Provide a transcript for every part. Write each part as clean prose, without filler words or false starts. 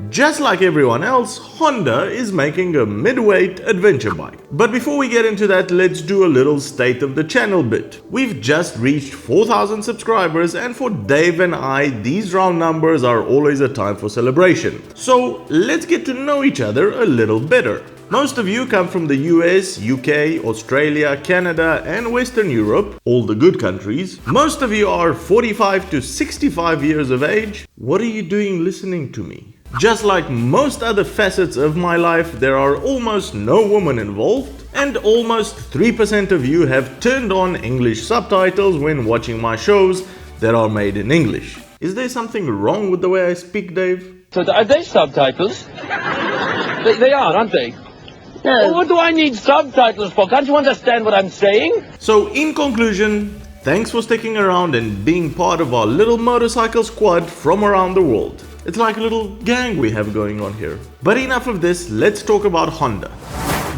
Just like everyone else, Honda is making a mid-weight adventure bike. But before we get into that, let's do a little state of the channel bit. We've just reached 4,000 subscribers, and for Dave and I, these round numbers are always a time for celebration. So let's get to know each other a little better. Most of you come from the US, UK, Australia, Canada and Western Europe, all the good countries. Most of you are 45 to 65 years of age. What are you doing listening to me? Just like most other facets of my life, there are almost no women involved, and almost 3% of you have turned on English subtitles when watching my shows that are made in English. Is there something wrong with the way I speak, Dave? So are they subtitles? They are, aren't they? No. Well, what do I need subtitles for? Can't you understand what I'm saying? So in conclusion, thanks for sticking around and being part of our little motorcycle squad from around the world. It's like a little gang we have going on here. But enough of this, let's talk about Honda.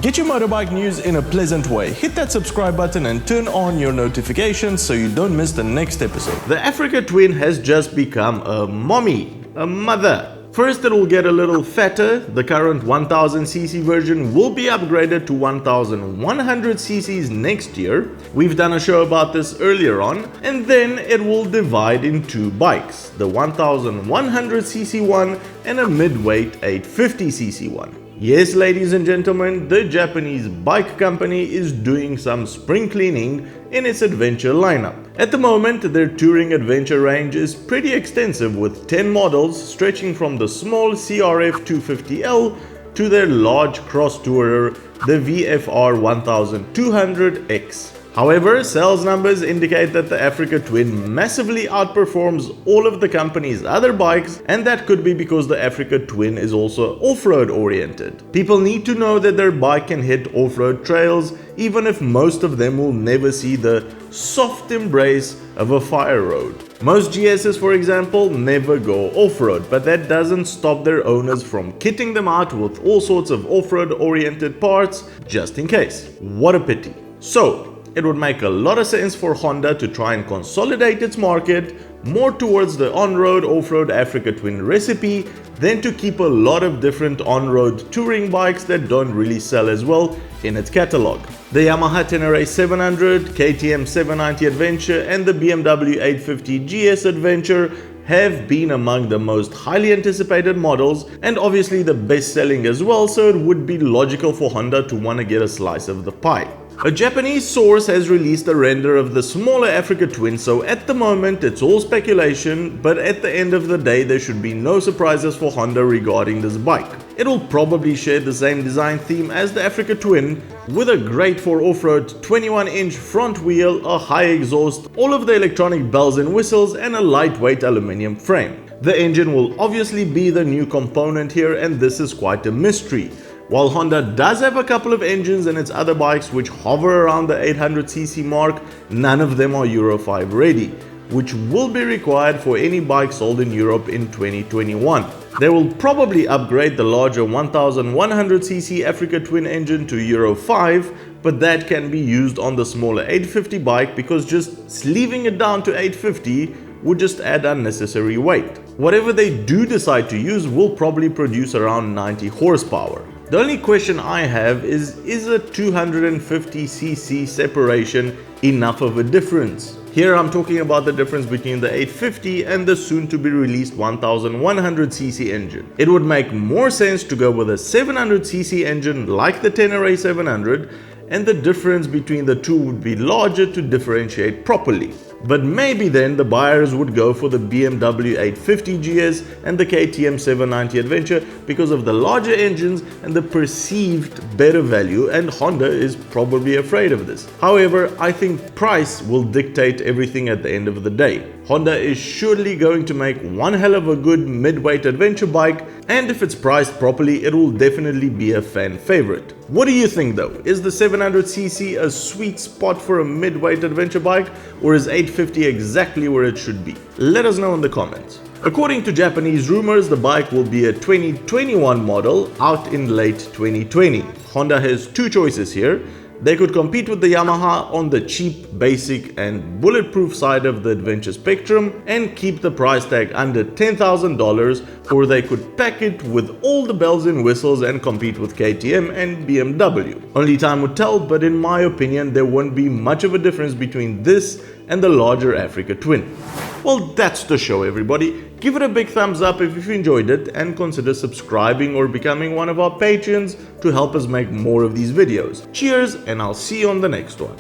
Get your motorbike news in a pleasant way. Hit that subscribe button and turn on your notifications so you don't miss the next episode. The Africa Twin has just become a mommy, a mother. First, it will get a little fatter. The current 1000cc version will be upgraded to 1100cc's next year. We've done a show about this earlier on. And then it will divide in two bikes, the 1100cc one and a midweight 850cc one. Yes, ladies and gentlemen, the Japanese bike company is doing some spring cleaning in its adventure lineup. At the moment, their touring adventure range is pretty extensive with 10 models stretching from the small CRF 250L to their large cross tourer, the VFR 1200X. However, sales numbers indicate that the Africa Twin massively outperforms all of the company's other bikes, and that could be because the Africa Twin is also off-road oriented. People need to know that their bike can hit off-road trails, even if most of them will never see the soft embrace of a fire road. Most GSs, for example, never go off-road, but that doesn't stop their owners from kitting them out with all sorts of off-road oriented parts, just in case. What a pity. So, it would make a lot of sense for Honda to try and consolidate its market more towards the on-road, off-road Africa Twin recipe than to keep a lot of different on-road touring bikes that don't really sell as well in its catalog. The Yamaha Tenere 700, KTM 790 Adventure and the BMW 850 GS Adventure have been among the most highly anticipated models and obviously the best selling as well, so it would be logical for Honda to want to get a slice of the pie. A Japanese source has released a render of the smaller Africa Twin, so at the moment it's all speculation, but at the end of the day there should be no surprises for Honda regarding this bike. It'll probably share the same design theme as the Africa Twin, with a great for off-road 21-inch front wheel, a high exhaust, all of the electronic bells and whistles and a lightweight aluminium frame. The engine will obviously be the new component here, and this is quite a mystery. While Honda does have a couple of engines in its other bikes which hover around the 800cc mark, none of them are Euro 5 ready, which will be required for any bike sold in Europe in 2021. They will probably upgrade the larger 1100cc Africa Twin engine to Euro 5, but that can be used on the smaller 850 bike because just sleeving it down to 850 would just add unnecessary weight. Whatever they do decide to use will probably produce around 90 horsepower. The only question I have is a 250cc separation enough of a difference? Here I'm talking about the difference between the 850 and the soon to be released 1100cc engine. It would make more sense to go with a 700cc engine like the Tenere 700, and the difference between the two would be larger to differentiate properly. But maybe then the buyers would go for the BMW 850 GS and the KTM 790 Adventure because of the larger engines and the perceived better value, and Honda is probably afraid of this. However, I think price will dictate everything at the end of the day. Honda is surely going to make one hell of a good mid-weight adventure bike, and if it's priced properly, it will definitely be a fan favorite. What do you think though? Is the 700cc a sweet spot for a mid-weight adventure bike, or is 850 exactly where it should be? Let us know in the comments. According to Japanese rumors, the bike will be a 2021 model out in late 2020. Honda has two choices here. They could compete with the Yamaha on the cheap, basic and bulletproof side of the adventure spectrum and keep the price tag under $10,000, or they could pack it with all the bells and whistles and compete with KTM and BMW. Only time would tell, but in my opinion there won't be much of a difference between this and the larger Africa Twin. Well, that's the show, everybody. Give it a big thumbs up if you enjoyed it and consider subscribing or becoming one of our patrons to help us make more of these videos. Cheers, and I'll see you on the next one.